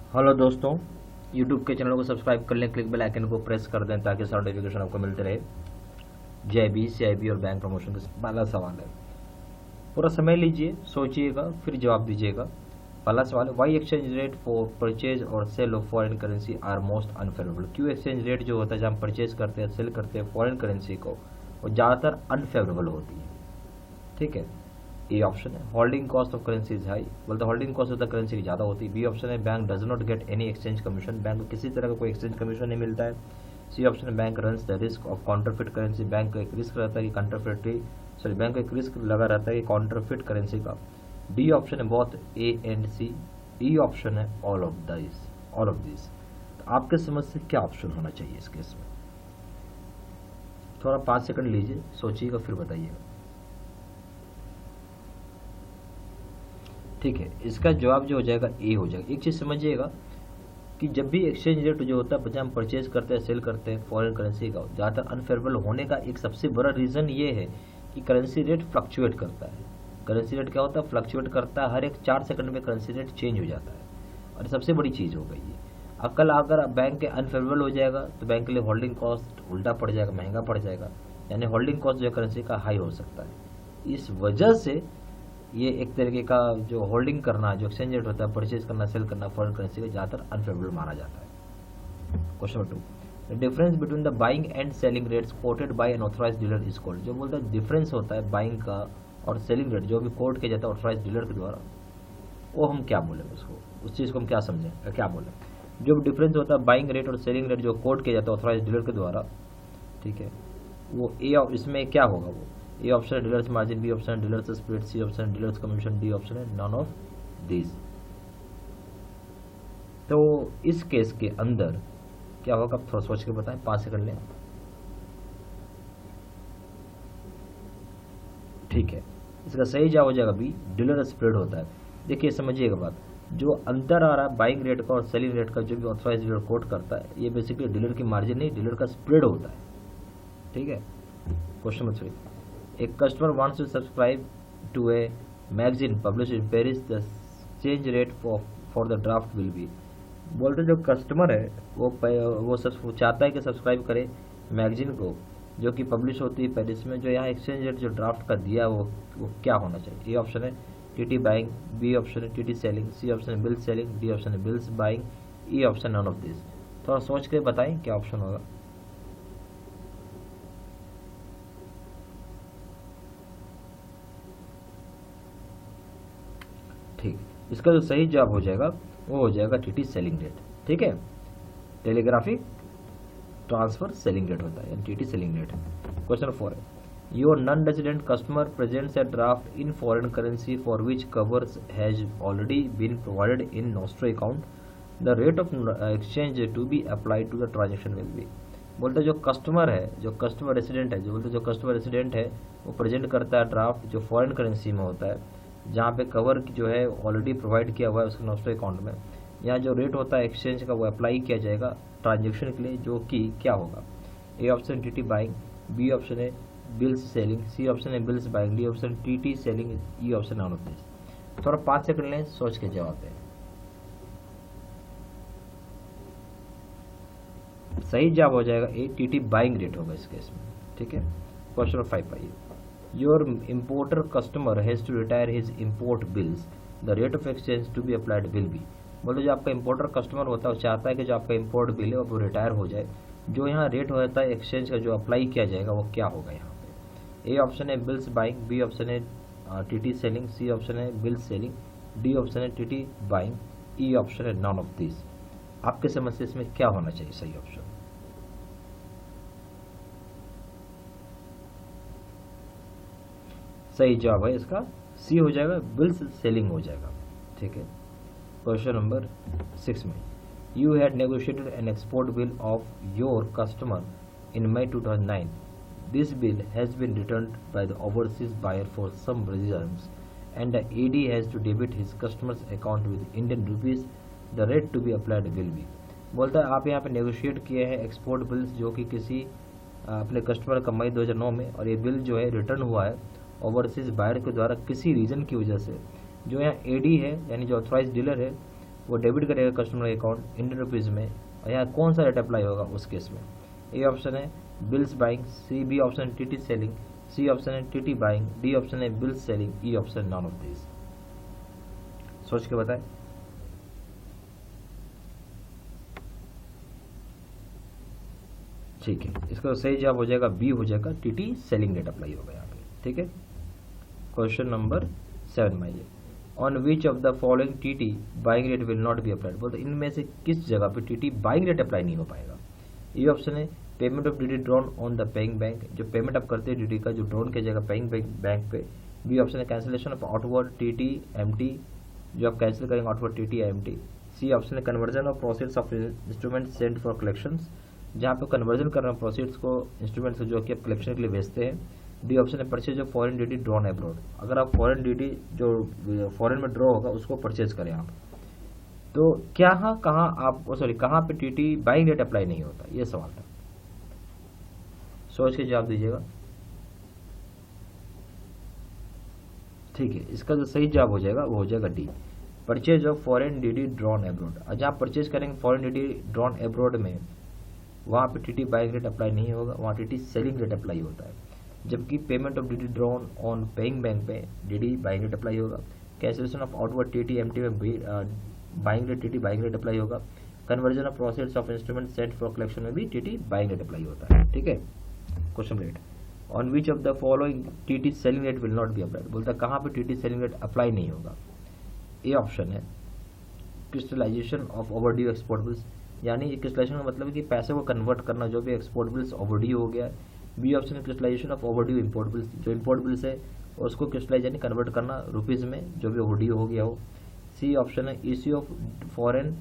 Hello दोस्तों, YouTube के channel को सब्सक्राइब कर लें, क्लिक बेल आइकन को प्रेस कर दें ताकि सारा नोटिफिकेशन आपको मिलते रहे। जेबी, सीआईबी और बैंक प्रमोशन का पहला सवाल है। पूरा समय लीजिए, सोचिएगा, फिर जवाब दीजिएगा। पहला सवाल है, why exchange rate for purchase और sale of foreign currency are most unfavourable. क्यों एक्सचेंज रेट जो होता है जब हम परचेज करते हैं, सेल करते हैं फॉरेन करेंसी को, वो ज़्यादातर अनफेवरेबल होती है। ठीक है, ए ऑप्शन है holding cost of currency is high, बोलते holding cost of the currency की ज़्यादा होती है। बी ऑप्शन है bank does not get any exchange commission, bank को किसी तरह का कोई एक्सचेंज कमीशन नहीं मिलता है। सी ऑप्शन है bank runs the risk of counterfeit currency, bank का एक रिस्क रहता है कि बैंक का एक रिस्क लगा रहता है कि काउंटरफिट करेंसी का। डी ऑप्शन है both A and C. E option है ऑल ऑफ दिस। तो आपके समझ से क्या ऑप्शन होना चाहिए इस केस में? थोड़ा 5 सेकंड लीजिए, सोचिएगा, फिर बताइएगा। ठीक है, इसका जवाब जो हो जाएगा ए हो जाएगा। एक चीज़ समझिएगा कि जब भी एक्सचेंज रेट जो होता है, जब हम परचेज करते हैं, सेल करते हैं फॉरेन करेंसी का, ज़्यादातर अनफेवरेबल होने का एक सबसे बड़ा रीज़न ये है कि करेंसी रेट फ्लक्चुएट करता है। करेंसी रेट क्या होता है? फ्लक्चुएट करता है, हर एक 4 सेकंड में करेंसी रेट चेंज हो जाता है, और सबसे बड़ी चीज़ हो गई है। कल अगर बैंक के अनफेवरेबल हो जाएगा तो बैंक के लिए होल्डिंग कॉस्ट उल्टा पड़ जाएगा, महंगा पड़ जाएगा, यानी होल्डिंग कॉस्ट जो है करेंसी का हाई हो सकता है। इस वजह से ये एक तरीके का जो होल्डिंग करना, जो एक्सचेंज रेट होता है, परचेज करना, सेल करना फॉरेन करेंसी का ज़्यादातर अनफेवरेबल माना जाता है। Question number 2, the difference between the buying and selling rates quoted by an authorised dealer is called. जो बोलता है डिफरेंस होता है बाइंग का और सेलिंग रेट, जो भी कोट किया जाता है ऑथराइज्ड डीलर के द्वारा, वो हम क्या बोलेंगे उसको, उस चीज़ को हम क्या समझें, क्या बोलें? जो डिफरेंस होता है बाइंग रेट और सेलिंग रेट जो कोट किया जाता है ऑथराइज्ड डीलर के द्वारा, ठीक है, वो ए इसमें क्या होगा? वो ए ऑप्शन है डीलर्स मार्जिन, बी ऑप्शन है डीलर्स स्प्रेड, सी ऑप्शन है डीलर्स कमीशन, डी ऑप्शन है नॉन ऑफ दिस। तो इस केस के अंदर क्या होगा, आप थोड़ा सोच के बताएं, 5 सेकंड लें। ठीक है, इसका सही जवाब हो जाएगा बी, डीलर स्प्रेड होता है। देखिए समझिएगा बात, जो अंतर आ रहा है बाइंग रेट का और सेलिंग रेट का, जो भी ऑथराइज्ड डीलर कोट करता है, ये बेसिकली डीलर की मार्जिन नहीं, डीलर का स्प्रेड होता है। ठीक है, question number 3, a customer wants to subscribe to a magazine published in Paris, the exchange rate for the draft will be। बोलते जो कस्टमर है वो चाहता है कि सब्सक्राइब करे मैगजीन को जो कि पब्लिश होती है पेरिस में, जो यहाँ एक्सचेंज रेट जो ड्राफ्ट का दिया वो क्या होना चाहिए? ए ऑप्शन है टीटी बाइंग, बी ऑप्शन है टीटी सेलिंग, सी ऑप्शन है बिल्स सेलिंग, डी ऑप्शन है bills buying, E option none of this. थोड़ा सोच के बताएं क्या ऑप्शन होगा। ठीक, इसका जो सही जवाब हो जाएगा वो हो जाएगा टीटी सेलिंग रेट। ठीक है, टेलीग्राफिक ट्रांसफर सेलिंग रेट होता है, टीटी सेलिंग रेट। क्वेश्चन 4 है, your non resident customer presents a draft in foreign currency for which covers has already been provided in nostro account, the rate of exchange to be applied to the transaction will be. बोलते जो customer है, जो customer resident है, जो customer resident है वो present करता है ड्राफ्ट जो फॉरेन करेंसी में होता है, जहाँ पे कवर जो है ऑलरेडी प्रोवाइड किया हुआ है उसके नॉस्ट्रो अकाउंट में। यहाँ जो रेट होता है एक्सचेंज का वो अप्लाई किया जाएगा ट्रांजेक्शन के लिए, जो कि क्या होगा? A option TT buying, B option है बिल्स सेलिंग, सी ऑप्शन है bills buying, D option TT selling, E option none of this. थोड़ा 5 सेकंड लें, सोच के जवाब दें। सही जवाब हो जाएगा ए, टीटी बाइंग रेट होगा इस केस में। ठीक है, क्वेश्चन नंबर 5 पाइए, your importer customer has to retire his import bills, the rate of exchange to be applied will be. बोलो जो आपका इम्पोर्टर कस्टमर होता है वो चाहता है कि जो आपका इम्पोर्ट बिल है वो रिटायर हो जाए, जो यहाँ रेट होता है एक्सचेंज का जो अप्लाई किया जाएगा वो क्या होगा यहाँ पे? ए ऑप्शन है बिल्स बाइंग, बी ऑप्शन है टीटी सेलिंग, सी ऑप्शन है बिल्स सेलिंग, डी ऑप्शन है टीटी बाइंग, ई ऑप्शन है नॉन ऑफ दिस। आपके समझ से इसमें क्या होना चाहिए सही ऑप्शन? सही जवाब है इसका सी हो जाएगा, बिल्स सेलिंग हो जाएगा। ठीक है, क्वेश्चन नंबर 6 में, you had negotiated an export bill of your customer in May 2009, this bill has been returned by the overseas buyer for some reasons and the AD has to debit his customer's account with Indian rupees, the rate to be applied will be. बोलता है आप यहाँ पे negotiate किए हैं export bills जो कि किसी अपने कस्टमर का मई 2009 में, और ये बिल जो है रिटर्न हुआ है ओवरसीज बायर के द्वारा किसी रीज़न की वजह से। जो यहाँ एडी है यानी जो ऑथराइज डीलर है वो डेबिट करेगा कस्टमर अकाउंट इंडियन रुपीज़ में, और यहाँ कौन सा रेट अप्लाई होगा उस केस में? ए ऑप्शन है bills buying, C B option है टीटी सेलिंग, सी ऑप्शन है टीटी बाइंग, डी ऑप्शन है bills selling, E option none of this. सोच के बताएं। ठीक है, इसका सही जवाब हो जाएगा बी हो जाएगा, टीटी सेलिंग रेट अप्लाई होगा यहाँ पे। ठीक है, क्वेश्चन नंबर 7 में ये, on which of the following TT buying rate will not be applied, बोलते इनमें से किस जगह पे टीटी बाइंग रेट अप्लाई नहीं हो पाएगा? ये ऑप्शन है payment of TT drawn on the paying bank, जो पेमेंट आप करते हैं टीटी का जो ड्रॉन की जगह पेइंग बैंक पे। बी ऑप्शन है cancellation of outward TT MT, जो आप कैंसिल करेंगे outward TT MT. C option है conversion of proceeds of instrument sent for collections, जहाँ पे कन्वर्जन कर रहे हैं प्रोसीड्स को इंस्ट्रूमेंट से जो कि आप कलेक्शन के लिए भेजते हैं। डी ऑप्शन है purchase of foreign duty drawn abroad, अगर आप फॉरेन ड्यूटी जो फॉरेन में ड्रॉ होगा उसको परचेज करें आप, तो क्या कहाँ पे टीटी बाइंग रेट अप्लाई नहीं होता, ये सवाल था। सोच के जवाब दीजिएगा। ठीक है, इसका जो सही जवाब हो जाएगा वो हो जाएगा D, purchase of foreign duty drawn abroad. जहाँ परचेज करेंगे फॉरेन ड्यूटी ड्रॉन अब्रॉड में, वहाँ पे टीटी बाइंग रेट अप्लाई नहीं होगा, वहाँ टीटी सेलिंग रेट अप्लाई होता है। जबकि payment of duty drawn on paying bank पे टीटी बाइंग रेट अप्लाई होगा। Cancellation of outward TT MT में buying rate TT buying rate apply होगा। Conversion of proceeds of instrument sent for collection में भी TT buying rate apply होता है। ठीक है, question rate, on which of the following TT selling rate will not be applied, बोलता है कहाँ पे टीटी सेलिंग रेट अप्लाई नहीं होगा? ए ऑप्शन है क्रिस्टलाइजेशन ऑफ ओवरड्यू एक्सपोर्टेबल्स, यानी क्रिस्टलाइजेशन का मतलब है कि पैसे को कन्वर्ट करना, जो भी एक्सपोर्टेबल्स ओवरड्यू हो गया। बी ऑप्शन है क्रिस्टलाइजेशन ऑफ ओवरड्यू इंपोर्टेबल्स, जो इंपोर्टेबल्स है उसको क्रिस्टलाइज यानी कन्वर्ट करना रुपीज़ में, जो भी ओवरड्यू हो गया हो। सी ऑप्शन है issue of foreign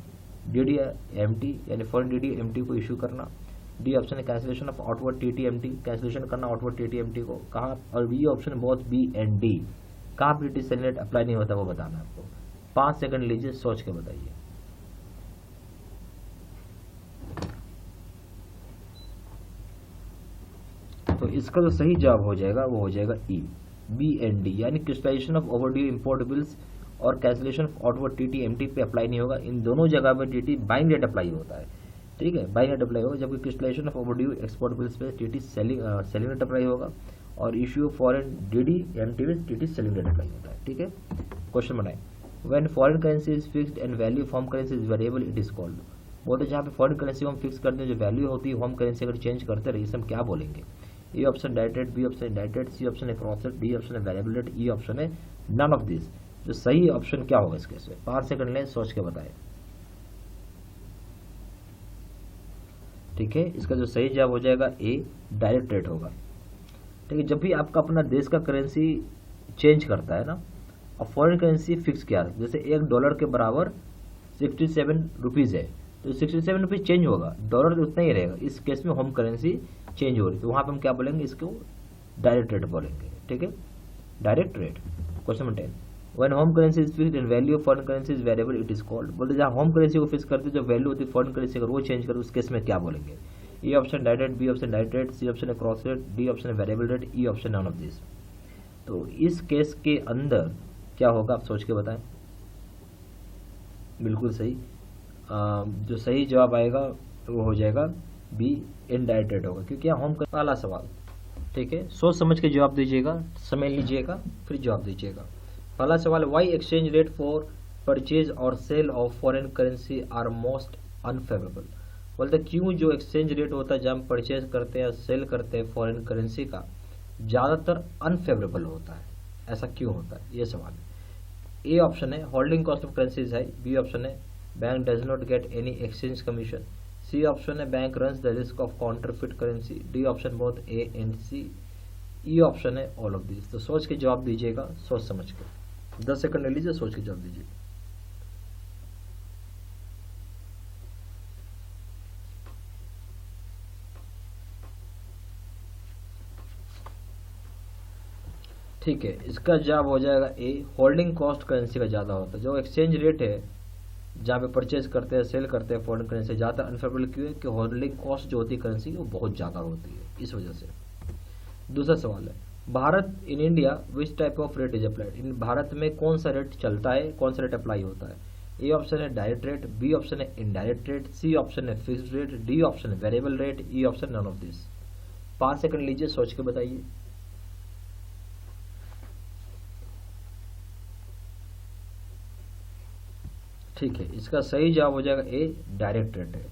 duty MT, यानी फॉरेन ड्यूटी एमटी को इशू करना। डी ऑप्शन है cancellation of outward TT MT, cancellation करना आउटवर्ड टीटी एमटी को कहाँ, और बी ऑप्शन बहुत बी एंड डी कहाँ पे टीटी सेलिंग रेट अप्लाई नहीं होता वो बताना है आपको। 5 सेकंड लीजिए, सोच के बताइए। तो इसका जो सही जवाब हो जाएगा वो हो जाएगा ई, बी एंड डी, यानी crystallisation of overdue import bills और cancellation of outward TT MT पे अप्लाई नहीं होगा। इन दोनों जगह पे टीटी बाइंग रेट अप्लाई होता है। ठीक है, बाइंग रेट अप्लाई होगा, जबकि crystallisation of overdue export bills पे टीटी सेलिंग रेट अप्लाई होगा, और इश्यू फॉरेन ड्यूटी एमटी में टीटी सेलिंग रेट अप्लाई होता है। ठीक है, क्वेश्चन बनाए, when foreign currency is fixed and value of home currency is variable it is called, बोलते जहाँ पे फॉरेन करेंसी हम फिक्स करते हैं, जो वैल्यू होती है होम करेंसी अगर चेंज करते रहे, इसे हम क्या बोलेंगे? A option direct rate, B option direct rate, C option है क्रॉस रेट, डी ऑप्शन है वेरिएबल रेट, ई ऑप्शन है नन ऑफ दिस। जो सही ऑप्शन क्या होगा इस केस में? 5 सेकंड लें, सोच के बताएं। ठीक है, इसका जो सही जवाब हो जाएगा ए, डायरेक्ट रेट होगा। ठीक है, जब भी आपका अपना देश का करेंसी चेंज करता है ना, और फॉरेन करेंसी फिक्स किया, जैसे $1 के बराबर 67 रुपीज़ है, तो 67 रुपीज़ चेंज होगा, डॉलर तो उतना ही रहेगा। इस केस में होम करेंसी चेंज हो रही, तो वहाँ पे हम क्या बोलेंगे? इसको डायरेक्ट रेट बोलेंगे। ठीक है, direct rate. Question number 10, when home currency is fixed and value of foreign currency is variable it is called, बोलते जहाँ होम करेंसी को फिक्स करते जो वैल्यू होती है फॉरेन करेंसी अगर वो चेंज करे उस केस में क्या बोलेंगे? A option direct rate, B option direct rate, C option है क्रॉस रेट, डी ऑप्शन है variable rate, E option none of this. तो इस केस के अंदर क्या होगा आप सोच के बताएं। बिल्कुल सही, जो सही जवाब आएगा वो हो जाएगा बी, इनडायरेक्ट रेट होगा, क्योंकि यहाँ होम का पहला सवाल। ठीक है, सोच समझ के जवाब दीजिएगा, समय लीजिएगा फिर जवाब दीजिएगा। पहला सवाल, why exchange rate for purchase और sale of foreign currency are most unfavourable, बोलते क्यों जो एक्सचेंज रेट होता है जब हम परचेज करते हैं सेल करते हैं फॉरेन करेंसी का ज़्यादातर अनफेवरेबल होता है, ऐसा क्यों होता है? ये सवाल है। ए ऑप्शन है holding cost of currency is high, B option है bank does not get any exchange commission, C option है bank runs the risk of counterfeit currency, D option both A and C, E option है all of this. तो सोच के जवाब दीजिएगा, सोच समझ के। 10 सेकंड ले लीजिए, सोच के जवाब दीजिए। ठीक है, इसका जवाब हो जाएगा ए, होल्डिंग कॉस्ट करेंसी का ज़्यादा होता है। जो एक्सचेंज रेट है जहाँ पे परचेज करते हैं सेल करते हैं फॉरेन करेंसी ज़्यादा अनफेवरेबल क्यों है? कि होल्डिंग कॉस्ट जो होती है करेंसी वो बहुत ज़्यादा होती है, इस वजह से। दूसरा सवाल है, Bharat in India which type of rate is applied, in Bharat में कौन सा रेट चलता है, कौन सा रेट अप्लाई होता है? ए ऑप्शन है डायरेक्ट रेट, बी ऑप्शन है इनडायरेक्ट रेट, सी ऑप्शन है फिक्स्ड रेट, डी ऑप्शन है variable rate, E option none of this. 5 second लीजिए, सोच के बताइए। ठीक है, इसका सही जवाब हो जाएगा ए, डायरेक्ट रेट है।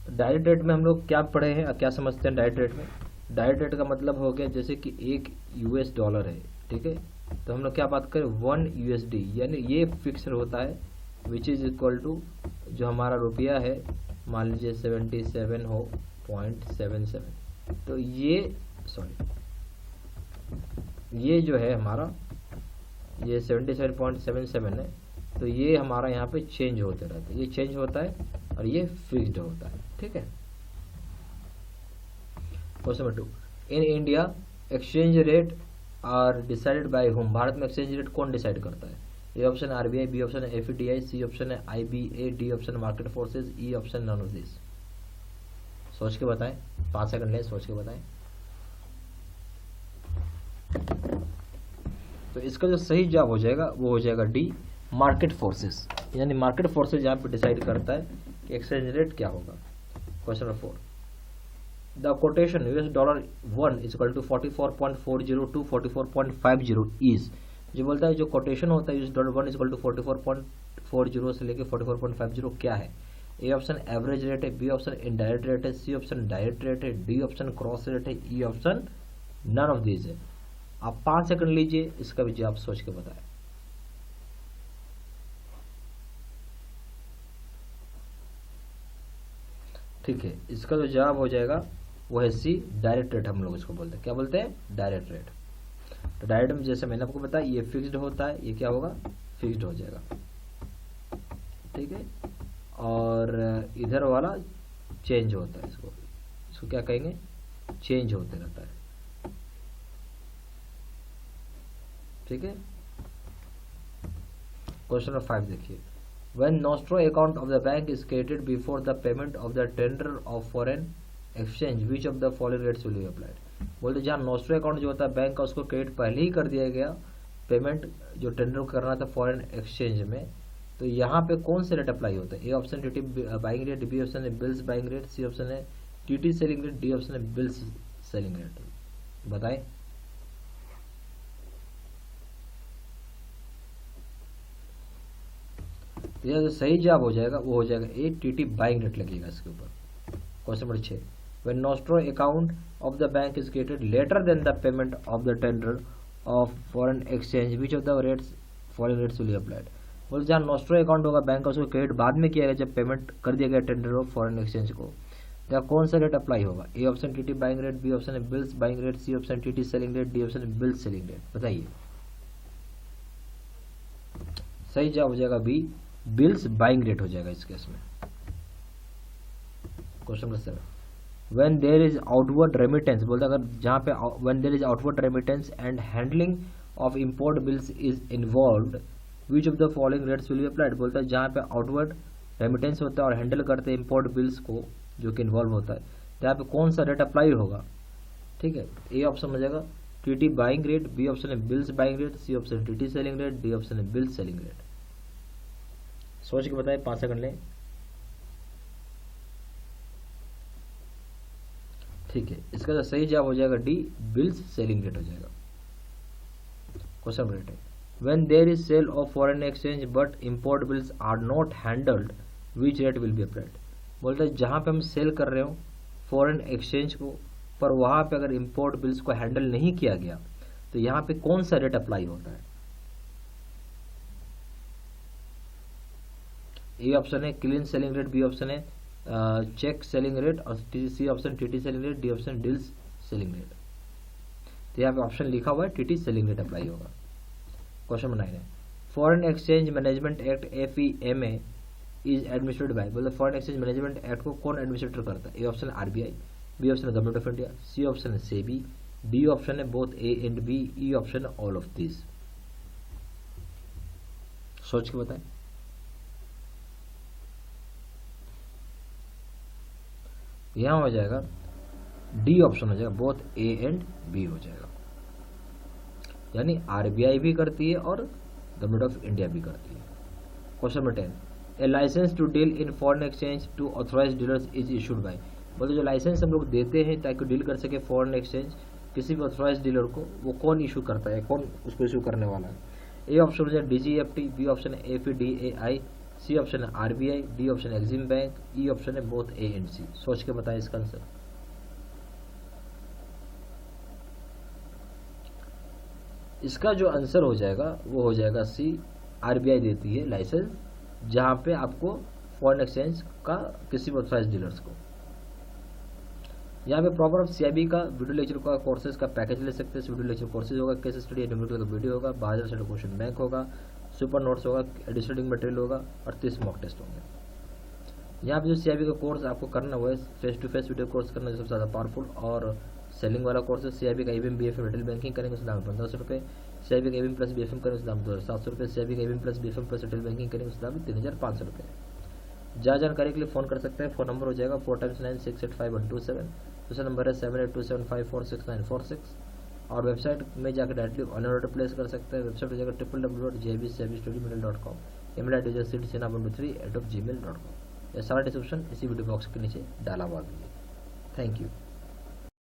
तो डायरेक्ट रेट में हम लोग क्या पढ़े हैं, क्या समझते हैं डायरेक्ट रेट में? डायरेक्ट रेट का मतलब हो गया जैसे कि $1 है, ठीक है, तो हम लोग क्या बात करें, 1 USD, यानी ये फिक्स होता है विच इज इक्वल टू जो हमारा रुपया है, मान लीजिए 77.77, तो ये ये जो है हमारा, ये 77.77 है, तो ये हमारा यहाँ पे चेंज होते रहता है, ये चेंज होता है और ये फिक्स्ड होता है, ठीक है। Question number 2, in India exchange rate are decided by home, Bharat में एक्सचेंज रेट कौन डिसाइड करता है? A option RBI, B option है FDI, सी ऑप्शन है IBA, D option market forces, E option none of this. सोच के बताएं, 5 second ले, सोच के बताएं। तो इसका जो सही जवाब हो जाएगा वो हो जाएगा डी, मार्केट फोर्सेस, यानी मार्केट फोर्सेस यहाँ पे डिसाइड करता है कि एक्सचेंज रेट क्या होगा। Question number 4, the quotation $1 is equal to 44.40 to 44.50 is, जो बोलता है जो कोटेशन होता है $1 इज इक्वल टू 44.40 से लेके 44.50 क्या है? ए ऑप्शन एवरेज रेट है, बी ऑप्शन इनडायरेक्ट रेट है, सी ऑप्शन डायरेक्ट रेट है, डी ऑप्शन क्रॉस रेट है, E option none of this है। आप 5 सेकंड लीजिए, इसका भी जवाब सोच के बताएं। ठीक है, इसका जो जवाब हो जाएगा वो है सी, डायरेक्ट रेट। हम लोग इसको बोलते हैं, क्या बोलते हैं? Direct rate. तो डायरेक्ट में जैसे मैंने आपको बताया ये फिक्स्ड होता है, ये क्या होगा? फिक्स्ड हो जाएगा, ठीक है, और इधर वाला चेंज होता है, इसको क्या कहेंगे? चेंज होते रहता है, ठीक है। क्वेश्चन नंबर 5 देखिए, when nostro account of the bank is created before the payment of the tender of foreign exchange, which of the following rates will be applied? बोलते जहाँ नोस्ट्रो अकाउंट जो होता है बैंक का, उसको क्रेडिट पहले ही कर दिया गया, पेमेंट जो टेंडर करना था फॉरेन एक्सचेंज में, तो यहाँ पे कौन से रेट अप्लाई होता है? A option TT buying rate, B option है bills buying rate, C option है TT selling rate, D option है बिल्स सेलिंग रेट। बताएं। यह जो सही जवाब हो जाएगा वो हो जाएगा ए, टीटी बाइंग रेट लगेगा इसके ऊपर। Question number 6, when nostro account of the bank is created later than the payment of the tender of foreign exchange, which of the rates foreign rates will be applied? बोले जहाँ nostro account होगा bank का, उसको credit बाद में किया गया जब पेमेंट कर दिया गया टेंडर ऑफ फॉरेन एक्सचेंज को, तो कौन सा रेट अप्लाई होगा? A option TT buying rate, B option है bills buying rate, C option TT selling rate, D option है बिल्स सेलिंग रेट। बताइए। सही जवाब हो जाएगा बी, बिल्स बाइंग रेट हो जाएगा इस केस में। Question number 7, when there is outward remittance, बोलते अगर जहाँ पे when there is outward remittance and handling of import bills is involved, which of the following rates will be applied? बोलता है जहाँ पे आउटवर्ड रेमिटेंस होता है और हैंडल करते हैं इम्पोर्ट बिल्स को, जो कि इन्वॉल्व होता है, तो यहाँ पे कौन सा रेट अप्लाई होगा? ठीक है, ए ऑप्शन हो जाएगा TT buying rate, B option है bills buying rate, C option है TT selling rate, D option है बिल्स सेलिंग रेट। सोच के बताए, 5 सेकंड लें। ठीक है, इसका जो सही जवाब हो जाएगा डी, बिल्स सेलिंग रेट हो जाएगा। Question number 8, when there is sale of foreign exchange but import bills are not handled, which rate will be applied? बोलते हैं जहाँ पे हम सेल कर रहे हो फॉरेन एक्सचेंज को, पर वहाँ पे अगर इम्पोर्ट बिल्स को हैंडल नहीं किया गया, तो यहाँ पे कौन सा रेट अप्लाई होता है? ए ऑप्शन है clean selling rate, B option है चेक सेलिंग रेट, और C option TT selling rate, D option deals selling rate. तो यहाँ पे ऑप्शन लिखा हुआ है टीटी सेलिंग रेट अप्लाई होगा। क्वेश्चन नंबर 9 है, foreign exchange management act FEMA is administered by, बोले फॉरेन एक्सचेंज मैनेजमेंट एक्ट को कौन एडमिनिस्ट्रेट करता है? ए ऑप्शन है RBI, बी ऑप्शन है government of India, C option है सेबी, डी ऑप्शन है both A and B, E option है ऑल ऑफ दिस। सोच के बताएं। यहां हो जाएगा डी ऑप्शन हो जाएगा, बोथ ए एंड बी हो जाएगा, यानी RBI भी करती है और गवर्नमेंट ऑफ इंडिया भी करती है। Question number 10, a licence to deal in foreign exchange to authorised dealers is issued by, बोले जो लाइसेंस हम लोग देते हैं ताकि डील कर सके फॉरेन एक्सचेंज किसी भी ऑथराइज डीलर को, वो कौन इशू करता है, कौन उसको इशू करने वाला है। ए ऑप्शन है DGFT, बी ऑप्शन है FDAI, सी ऑप्शन है RBI, डी ऑप्शन है एक्सिम बैंक, ई ऑप्शन है बोथ A एंड C। सोच के बताएं इसका आंसर। इसका जो आंसर हो जाएगा वो हो जाएगा C, RBI देती है लाइसेंस जहां पे आपको फॉरेन एक्सचेंज का किसी भी ऑथराइज डीलर्स को। यहाँ पे प्रॉपर CIB का वीडियो लेक्चर का कोर्सेज का पैकेज ले सकते हैं। वीडियो लेक्चर कोर्सेज होगा, केस स्टडी न्यूमेरिकल का वीडियो होगा, 1200 से क्वेश्चन बैंक होगा, सुपर नोट्स होगा, एडिशनल मटेरियल होगा और 30 मॉक टेस्ट होंगे। यहाँ पे जो CIB का कोर्स आपको करना हुआ है face to face video course करना सबसे ज़्यादा पावरफुल और सेलिंग वाला कोर्स है। CIB का ABM BFM रिटेल बैंकिंग करेंगे उसके दाम 1500 रुपये, CIB का ABM प्लस BFM करेंगे उसके दाम 2700 रुपये, CIB का ABM plus BFM plus retail banking करेंगे उसके दाम 3500 रुपये। ज़्यादा जानकारी के लिए फ़ोन कर सकते हैं। फ़ोन नंबर हो जाएगा 4 times 9 685 दूसरा नंबर है 7827546946 और वेबसाइट में जाकर डायरेक्टली ऑनलाइन ऑर्डर प्लेस कर सकते हैं। वेबसाइट हो जाएगा www.jbcibstudymail.com, ईमेल आईडी है sidhsena123@gmail.com। ये सारा डिस्क्रिप्शन इसी वीडियो बॉक्स के नीचे डाला हुआ भी है। Thank you.